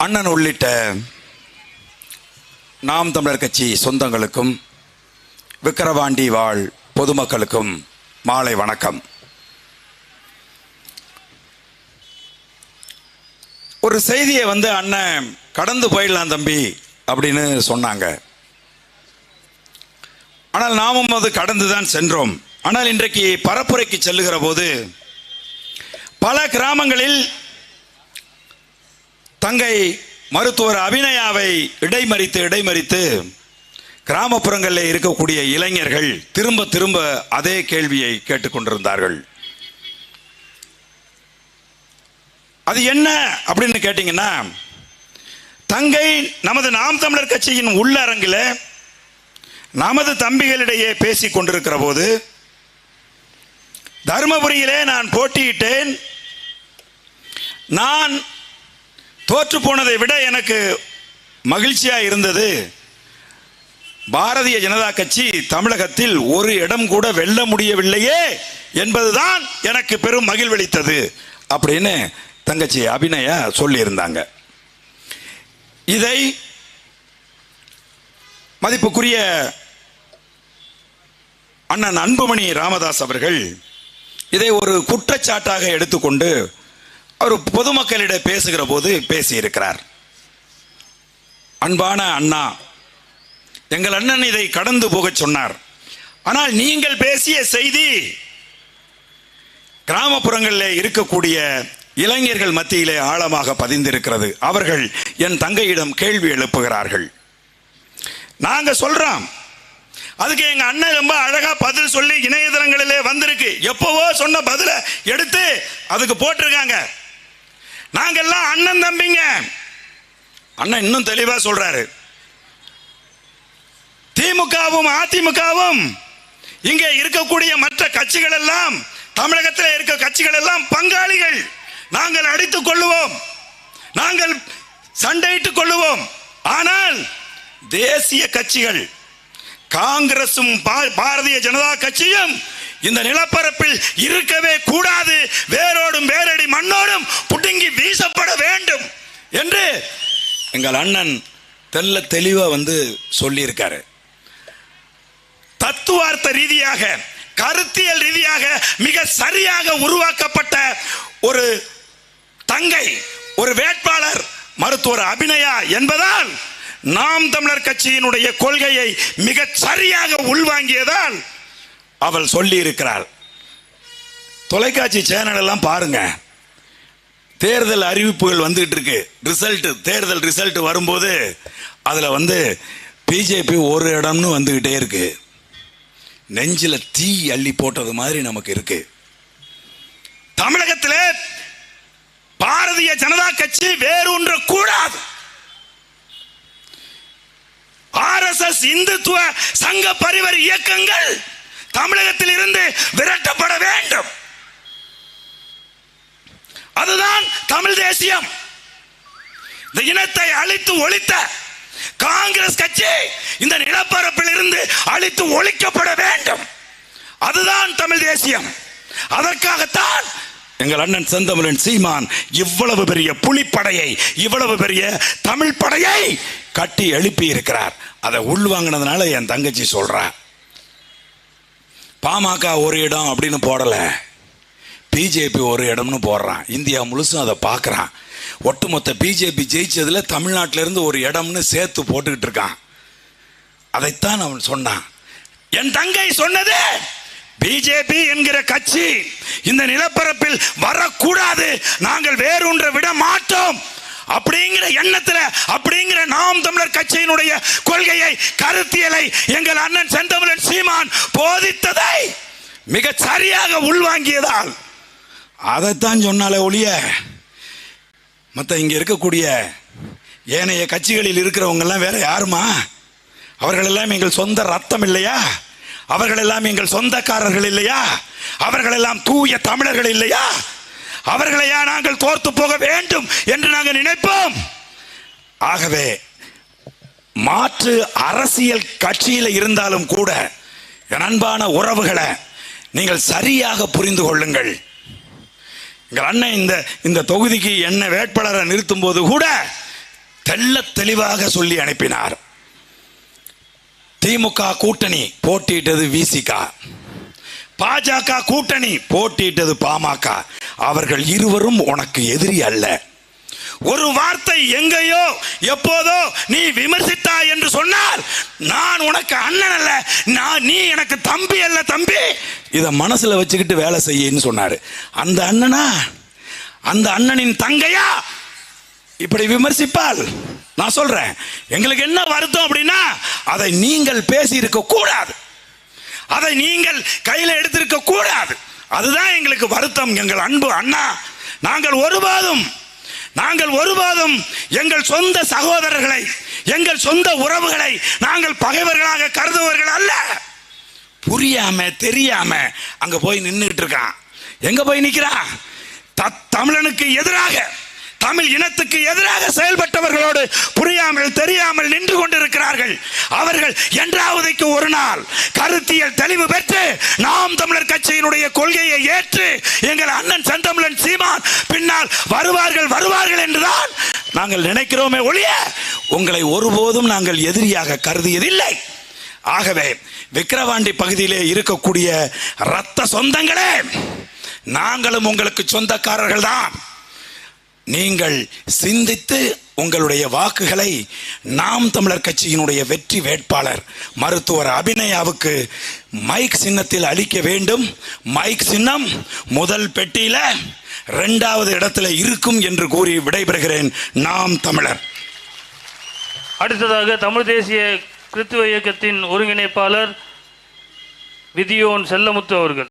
அண்ணன் உள்ளிட்ட நாம் தமிழர் கட்சி சொந்தங்களுக்கும் விக்கிரவாண்டி வாழ் பொதுமக்களுக்கும் மாலை வணக்கம். ஒரு செய்தியை அண்ணன் கடந்து போயிடலாம் தம்பி அப்படின்னு சொன்னாங்க. ஆனால் நாமும் அது கடந்துதான் சென்றோம். ஆனால் இன்றைக்கு பரப்புரைக்கு செல்லுகிற போது பல கிராமங்களில் தங்கை மருத்துவர் அபிநயாவை இடைமறித்து கிராமப்புறங்களில் இருக்கக்கூடிய இளைஞர்கள் திரும்ப திரும்ப அதே கேள்வியை கேட்டுக்கொண்டிருந்தார்கள். அது என்ன அப்படின்னு கேட்டீங்கன்னா, தங்கை நமது நாம் தமிழர் கட்சியின் உள்ளரங்கில் நமது தம்பிகளிடையே பேசிக் கொண்டிருக்கிற போது, தருமபுரியிலே நான் போட்டியிட்டேன், நான் தோற்று போனதை விட எனக்கு மகிழ்ச்சியா இருந்தது, பாரதிய ஜனதா கட்சி தமிழகத்தில் ஒரு இடம் கூட வெல்ல முடியவில்லையே என்பதுதான் எனக்கு பெரும் மகிழ்வளித்தது அப்படின்னு தங்கச்சி அபிநயா சொல்லியிருந்தாங்க. இதை மதிப்புக்குரிய அண்ணன் அன்புமணி ராமதாஸ் அவர்கள் இதை ஒரு குற்றச்சாட்டாக எடுத்துக்கொண்டு அவர் பொதுமக்களிடம் பேசுகிற போது பேசியிருக்கிறார். அன்பான அண்ணா, எங்கள் அண்ணன் இதை கடந்து போக சொன்னார். ஆனால் நீங்கள் பேசிய செய்தி கிராமப்புறங்களில் இருக்கக்கூடிய இளைஞர்கள் மத்தியிலே ஆழமாக பதிந்திருக்கிறது. அவர்கள் என் தங்கையிடம் கேள்வி எழுப்புகிறார்கள். நாங்க சொல்றோம், அதுக்கு எங்க அண்ணன் ரொம்ப அழகா பதில் சொல்லி இணையதளங்களிலே வந்திருக்கு. எப்பவோ சொன்ன பதில எடுத்து அதுக்கு போட்டிருக்காங்க. நாங்கெல்லாம் அண்ணன் தம்பிங்க. அண்ணன் இன்னும் தெளிவா சொல்றாரு, திமுகவும் அதிமுகவும் இங்கே இருக்கக்கூடிய மற்ற கட்சிகள் எல்லாம், தமிழகத்தில் இருக்க கட்சிகள் எல்லாம் பங்காளிகள். நாங்கள் அடித்துக் கொள்ளுவோம், நாங்கள் சண்டையிட்டுக் கொள்ளுவோம். ஆனால் தேசிய கட்சிகள் காங்கிரசும் பாரதிய ஜனதா கட்சியும் இந்த நிலப்பரப்பில் இருக்கவே கூடாது, வேரோடும் வேரடி மண்ணோடும் புடுங்கி வீசப்பட வேண்டும் என்று எங்கள் அண்ணன் தெல்ல தெளிவா சொல்லியிருக்காரு. தத்துவார்த்த ரீதியாக, கருத்தியல் ரீதியாக மிக சரியாக உருவாக்கப்பட்ட ஒரு தங்கை, ஒரு வேட்பாளர் மருத்துவர் அபிநயா என்பதால் நாம் தமிழர் கட்சியினுடைய கொள்கையை மிக சரியாக உள்வாங்கியதால் அவள் சொல்லி இருக்கிறாள். தொலைக்காட்சி சேனல் எல்லாம் பாருங்க, தேர்தல் அறிவிப்புகள் வந்துட்டு இருக்கு. தேர்தல் ரிசல்ட் வரும்போது அதுல பிஜேபி ஒரு இடம்னு வந்துகிட்டே இருக்கு. நெஞ்சில தீ அள்ளி போட்டது மாதிரி நமக்கு இருக்கு. தமிழகத்திலே பாரதிய ஜனதா கட்சி வேரூன்ற கூடாது. RSS இந்துத்துவ சங்க பரிவார இயக்கங்கள் தமிழகத்தில் இருந்து விரட்டப்பட வேண்டும். அதுதான் தமிழ் தேசியம். இந்த இனத்தை அழித்து ஒழித்த காங்கிரஸ் கட்சி இந்த நிலப்பரப்பில் இருந்து அழித்து ஒழிக்கப்பட வேண்டும். அதுதான் தமிழ் தேசியம். அதற்காகத்தான் எங்கள் அண்ணன் செந்தமிழன் சீமான் இவ்வளவு பெரிய புலிப்படையை, இவ்வளவு பெரிய தமிழ் படையை கட்டி எழுப்பி இருக்கிறார். அதை உள்வாங்கினதுனால என் தங்கச்சி சொல்றா, பாமக ஒரு இடம் அப்படின்னு போடல, பிஜேபி ஒரு இடம்னு போடுறான். இந்தியா முழுசும் அதை பார்க்கறான். ஒட்டுமொத்த பிஜேபி ஜெயிச்சதுல தமிழ்நாட்டில இருந்து ஒரு இடம்னு சேர்த்து போட்டுக்கிட்டு இருக்கான். அதைத்தான் அவன் சொன்னான். என் தங்கை சொன்னது, பிஜேபி என்கிற கட்சி இந்த நிலப்பரப்பில் வரக்கூடாது, நாங்கள் வேரூன்ற விட மாட்டோம் அப்படிங்கிற எண்ணத்துல, அப்படிங்கிற நாம் தமிழர் கட்சியினுடைய கொள்கையை, கருத்தியலை எங்கள் அண்ணன் செந்தமிழன் சீமான் போதித்ததை மிக சரியாக உள்வாங்கியதால் அதைத்தான் சொன்னாலே ஒழிய மற்ற இங்க இருக்கக்கூடிய ஏனைய கட்சிகளில் இருக்கிறவங்க எல்லாம் வேற யாருமா? அவர்கள் எல்லாம் எங்கள் சொந்த ரத்தம் இல்லையா? அவர்கள் எல்லாம் எங்கள் சொந்தக்காரர்கள் இல்லையா? அவர்கள் எல்லாம் தூய தமிழர்கள் இல்லையா? அவர்களையா நாங்கள் தோர்த்து போக வேண்டும் என்று நாங்கள் நினைப்போம். ஆகவே மாற்று அரசியல் கட்சியில் இருந்தாலும் கூட என் அன்பான உறவுகளை நீங்கள் சரியாக புரிந்து கொள்ளுங்கள். எங்கள் அண்ணன் இந்த தொகுதிக்கு என்ன வேட்பாளரை நிறுத்தும் போது கூட தெள்ளத் தெளிவாக சொல்லி அனுப்பினார். திமுக கூட்டணி போட்டியிட்டது விசிக, பாஜக கூட்டணி போட்டியிட்டது பாமக. அவர்கள் இருவரும் உனக்கு எதிரி அல்ல. ஒரு வார்த்தை எங்கேயோ எப்போதோ நீ விமர்சித்தா என்று சொன்னால் நான் உனக்கு அண்ணன் அல்ல, நீ எனக்கு தம்பி அல்ல தம்பி. இத மனசுல வச்சுக்கிட்டு வேலை செய்யன்னு சொன்னாரு. அந்த அண்ணனா, அந்த அண்ணனின் தங்கையா இப்படி விமர்சிப்பால்? நான் சொல்றேன், எங்களுக்கு என்ன வருத்தம் அப்படின்னா அதை நீங்கள் பேசி இருக்க கூடாது, அதை நீங்கள் கையில் எடுத்திருக்க கூடாது. அதுதான் எங்களுக்கு வருத்தம். எங்கள் அன்பு அண்ணா, நாங்கள் ஒருபோதும் எங்கள் சொந்த சகோதரர்களை, எங்கள் சொந்த உறவுகளை நாங்கள் பகைவர்களாக கருதுவர்கள் அல்ல. புரியாம தெரியாம அங்க போய் நின்றுட்டு இருக்கான். எங்க போய் நிக்கிறான்? தமிழனுக்கு எதிராக, தமிழ் இனத்துக்கு எதிராக செயல்பட்டவர்களோடு புரியாமல் தெரியாமல் நின்று கொண்டிருக்கிறார்கள். அவர்கள் என்றாவதைக்கு ஒரு நாள் கருத்தியல் தெளிவு பெற்று நாம் தமிழர் கட்சியினுடைய கொள்கையை ஏற்று எங்கள் அண்ணன் செந்தமிழன் சீமான் பின்னால் வருவார்கள் என்றுதான் நாங்கள் நினைக்கிறோமே ஒழிய உங்களை ஒருபோதும் நாங்கள் எதிரியாக கருதியதில்லை. ஆகவே விக்கிரவாண்டி பகுதியிலே இருக்கக்கூடிய இரத்த சொந்தங்களே, நாங்களும் உங்களுக்கு சொந்தக்காரர்கள் தான். நீங்கள் சிந்தித்து உங்களுடைய வாக்குகளை நாம் தமிழர் கட்சியினுடைய வெற்றி வேட்பாளர் மருத்துவர் அபிநயாவுக்கு மைக் சின்னத்தில் அளிக்க வேண்டும். மைக் சின்னம் முதல் பெட்டியில 2வது இடத்துல இருக்கும் என்று கூறி விடைபெறுகிறேன். நாம் தமிழர். அடுத்ததாக தமிழ் தேசிய கிறித்துவ இயக்கத்தின் ஒருங்கிணைப்பாளர் விதியோன் செல்லமுத்து அவர்கள்.